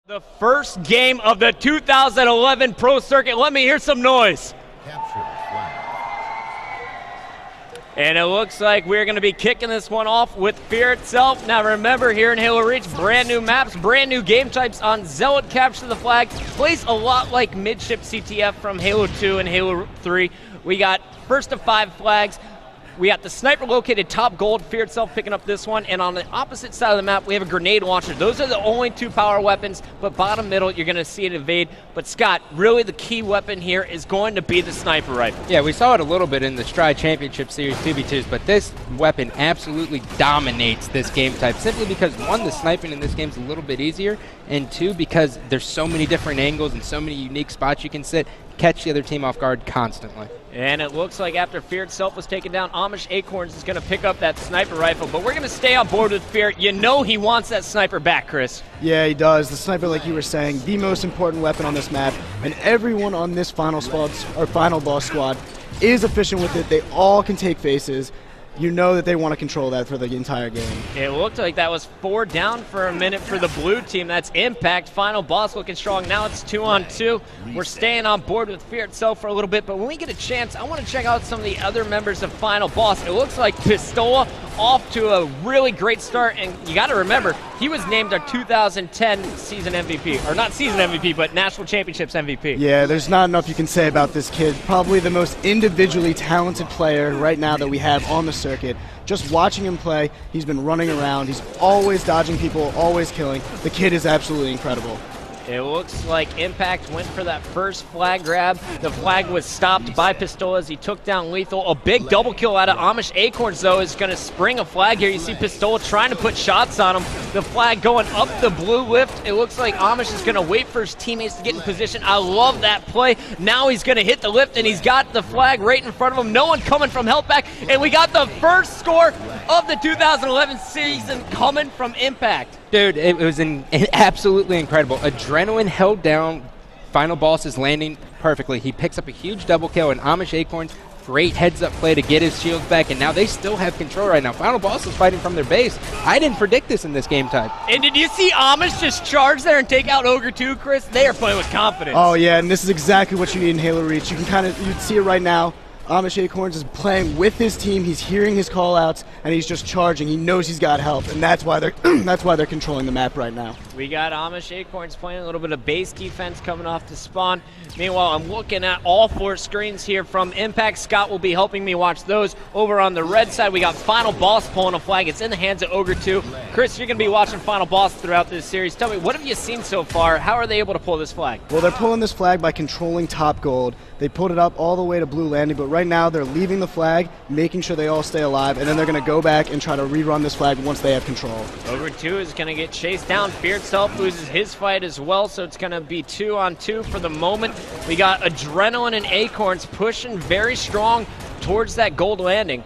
The first game of the 2011 Pro Circuit. Let me hear some noise. And it looks like we're going to be kicking this one off with Fear itself. Now remember, here in Halo Reach, brand new maps, brand new game types on Zealot Capture the Flag. Plays a lot like Midship CTF from Halo 2 and Halo 3. We got first of 5 flags. We got the sniper located top gold, Fear itself picking up this one, and on the opposite side of the map, we have a grenade launcher. Those are the only 2 power weapons, but bottom middle, you're gonna see it evade. But Scott, really the key weapon here is going to be the sniper rifle. Yeah, we saw it a little bit in the Stride Championship Series 2v2s, but this weapon absolutely dominates this game type, simply because 1, the sniping in this game is a little bit easier, and 2, because there's so many different angles and so many unique spots you can sit, catch the other team off guard constantly. And it looks like after Fear itself was taken down, Amish Acorns is going to pick up that sniper rifle. But we're going to stay on board with Fear. You know he wants that sniper back, Chris. Yeah, he does. The sniper, like you were saying, the most important weapon on this map. And everyone on this final boss squad is efficient with it. They all can take faces. You know that they want to control that for the entire game. It looked like that was 4 down for a minute for the blue team. That's Impact. Final boss looking strong. Now it's 2-on-2. We're staying on board with Fear itself for a little bit, but when we get a chance, I want to check out some of the other members of Final Boss. It looks like Pistola off to a really great start, and you got to remember, he was named our 2010 season MVP, or not season MVP, but National Championships MVP. Yeah, there's not enough you can say about this kid. Probably the most individually talented player right now that we have on the circuit. Just watching him play, he's been running around, he's always dodging people, always killing. The kid is absolutely incredible. It looks like Impact went for that first flag grab. The flag was stopped by Pistola as he took down Lethal. A big double kill out of Amish Acorns, though, is going to spring a flag here. You see Pistola trying to put shots on him. The flag going up the blue lift. It looks like Amish is going to wait for his teammates to get in position. I love that play. Now he's going to hit the lift, and he's got the flag right in front of him. No one coming from help back, and we got the first score of the 2011 season coming from Impact. Dude, it was absolutely incredible. Adrenaline held down. Final boss is landing perfectly. He picks up a huge double kill, and Amish Acorns, great heads-up play to get his shields back, and now they still have control right now. Final boss is fighting from their base. I didn't predict this in this game type. And did you see Amish just charge there and take out Ogre 2, Chris? They are playing with confidence. Oh yeah, and this is exactly what you need in Halo Reach. You can you see it right now. Amish Acorns is playing with his team. He's hearing his call-outs, and he's just charging. He knows he's got help, and that's why they're that's why they're controlling the map right now. We got Amish Acorns playing a little bit of base defense coming off the spawn. Meanwhile, I'm looking at all 4 screens here from Impact. Scott will be helping me watch those. Over on the red side, we got Final Boss pulling a flag. It's in the hands of Ogre 2. Chris, you're going to be watching Final Boss throughout this series. Tell me, what have you seen so far? How are they able to pull this flag? Well, they're pulling this flag by controlling top gold. They pulled it up all the way to blue landing, but right now they're leaving the flag, making sure they all stay alive, and then they're going to go back and try to rerun this flag once they have control. Ogre 2 is going to get chased down. Fear itself loses his fight as well, so it's going to be 2-on-2 for the moment. We got Adrenaline and Acorns pushing very strong towards that gold landing.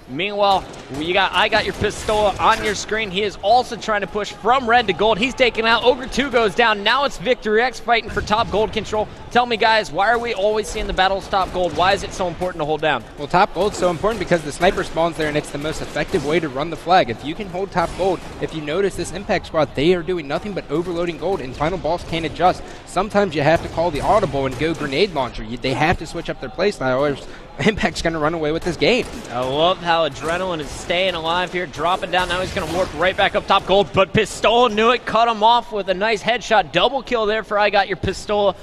Meanwhile, I got your Pistola on your screen. He is also trying to push from red to gold. He's taken out. Ogre 2 goes down. Now it's Victory X fighting for top gold control. Tell me, guys, why are we always seeing the battles top gold? Why is it so important to hold down? Well, top gold's so important because the sniper spawns there, and it's the most effective way to run the flag. If you can hold top gold, if you notice this Impact squad, they are doing nothing but overloading gold, and Final Boss can't adjust. Sometimes you have to call the audible and go grenade launcher. They have to switch up their playstyle, or Impact's going to run away with this game. I love how Adrenaline is staying alive here, dropping down. Now he's going to warp right back up top gold, but Pistola knew it, cut him off with a nice headshot. Double kill there for I got your Pistola.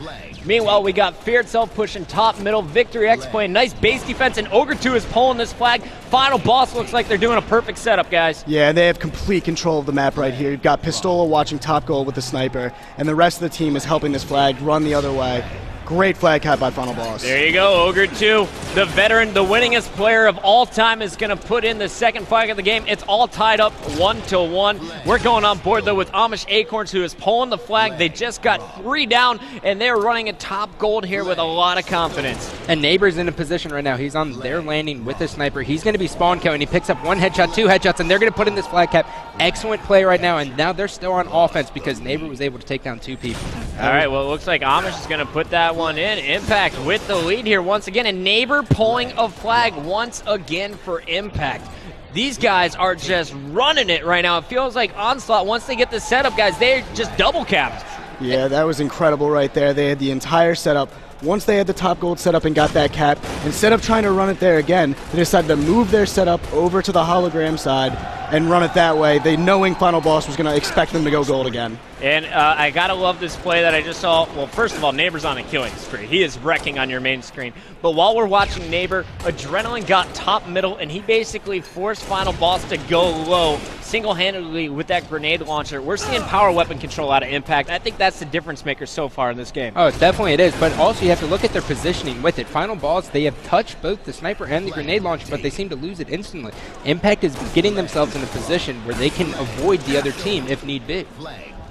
Meanwhile, we got Fear itself pushing top middle. Victory X playing nice base defense, and Ogre 2 is pulling this flag. Final boss looks like they're doing a perfect setup, guys. Yeah, they have complete control of the map right here. You've got Pistola watching top gold with the sniper, and the rest of the team is helping this flag run the other way. Great flag cut by Final Boss. There you go, Ogre 2, the veteran, the winningest player of all time, is going to put in the second flag of the game. It's all tied up 1-1. We're going on board, though, with Amish Acorns, who is pulling the flag. They just got 3 down, and they're running a top gold here with a lot of confidence. And Neighbor's in a position right now. He's on their landing with the sniper. He's going to be spawn killing. He picks up 1 headshot, 2 headshots, and they're going to put in this flag cap. Excellent play right now, and now they're still on offense because Neighbor was able to take down 2 people. All right, well, it looks like Amish is going to put that one in. Impact with the lead here once again, and Neighbor pulling a flag once again for Impact. These guys are just running it right now. It feels like Onslaught, once they get the setup, guys, they're just double capped. Yeah, that was incredible right there. They had the entire setup. Once they had the top gold set up and got that cap, instead of trying to run it there again, they decided to move their setup over to the hologram side and run it that way. They, knowing Final Boss was going to expect them to go gold again. And I gotta love this play that I just saw. Well, first of all, Neighbor's on a killing spree. He is wrecking on your main screen. But while we're watching Neighbor, Adrenaline got top middle, and he basically forced Final Boss to go low single-handedly with that grenade launcher. We're seeing power weapon control out of Impact. I think that's the difference maker so far in this game. Oh, definitely it is. But also you have to look at their positioning with it. Final Boss, they have touched both the sniper and the grenade launcher, but they seem to lose it instantly. Impact is getting themselves in a position where they can avoid the other team if need be.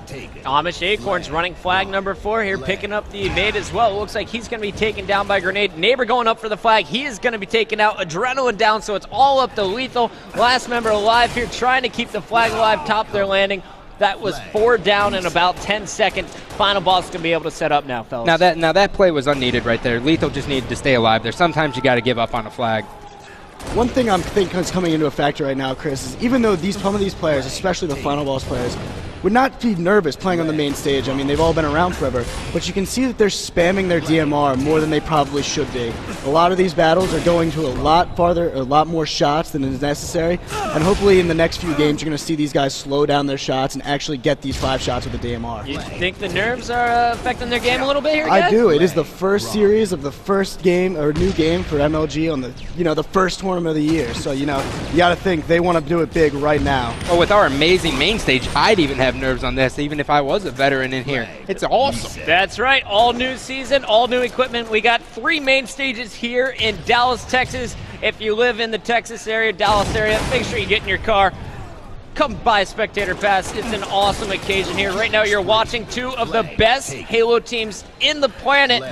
Amish Acorns running flag number 4 here, picking up the evade as well. It looks like he's going to be taken down by grenade. Neighbor going up for the flag. He is going to be taken out. Adrenaline down, so it's all up to Lethal. Last member alive here, trying to keep the flag alive, top their landing. That was 4 down in about 10 seconds. Final Boss going to be able to set up now, fellas. Now that play was unneeded right there. Lethal just needed to stay alive there. Sometimes you got to give up on a flag. One thing I'm thinking is coming into a factor right now, Chris, is even though some of these players, especially the Final Boss players, would not be nervous playing on the main stage. I mean, they've all been around forever, but you can see that they're spamming their DMR more than they probably should be. A lot of these battles are going to a lot farther, a lot more shots than is necessary, and hopefully in the next few games you're going to see these guys slow down their shots and actually get these 5 shots with the DMR. You think the nerves are affecting their game a little bit here, guys? I do. It is the first series of the first game, or new game for MLG on the, the first tournament of the year. So, you got to think they want to do it big right now. Well, with our amazing main stage, I'd even have nerves on this, even if I was a veteran in here. It's awesome. That's right. All new season, all new equipment. We got 3 main stages here in Dallas, Texas. If you live in the Texas area, Dallas area, make sure you get in your car. Come by Spectator Pass. It's an awesome occasion here. Right now you're watching 2 of the best Halo teams in the planet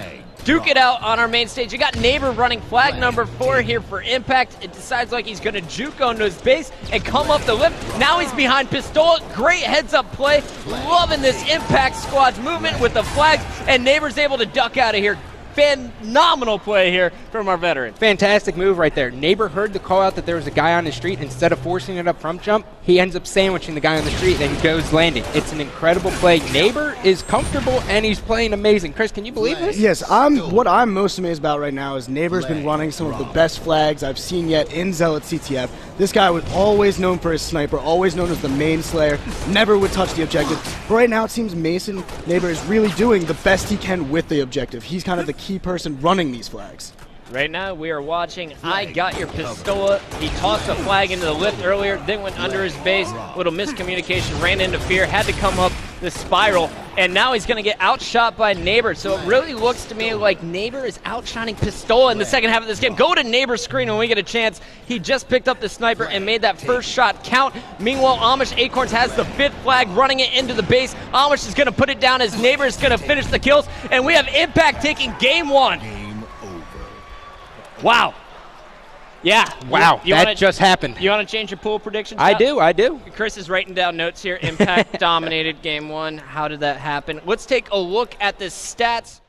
duke it out on our main stage. You got Neighbor running flag number 4 here for Impact. It decides like he's going to juke onto his base and come up the lift. Now he's behind Pistola. Great heads-up play. Loving this Impact squad's movement with the flags, and Neighbor's able to duck out of here. Phenomenal play here from our veteran. Fantastic move right there. Neighbor heard the call out that there was a guy on the street. Instead of forcing it up front jump, he ends up sandwiching the guy on the street and goes landing. It's an incredible play. Neighbor is comfortable and he's playing amazing. Chris, can you believe this? Yes, what I'm most amazed about right now is Neighbor's been running some of the best flags I've seen yet in Zealot CTF. This guy was always known for his sniper, always known as the main slayer, never would touch the objective. But right now it seems Mason Neighbor is really doing the best he can with the objective. He's kind of the key person running these flags. Right now we are watching I Got Your Pistola. He tossed a flag into the lift earlier, then went under his base. Little miscommunication, ran into fear, had to come up the spiral, and now he's going to get outshot by Neighbor. So it really looks to me like Neighbor is outshining Pistola in the second half of this game. Go to Neighbor's screen when we get a chance. He just picked up the sniper and made that first shot count. Meanwhile, Amish Acorns has the 5th flag, running it into the base. Amish is going to put it down as Neighbor is going to finish the kills, and we have Impact taking game 1. Wow. Yeah. Wow, that just happened. You want to change your pool predictions? I do. Chris is writing down notes here. Impact dominated game 1. How did that happen? Let's take a look at the stats.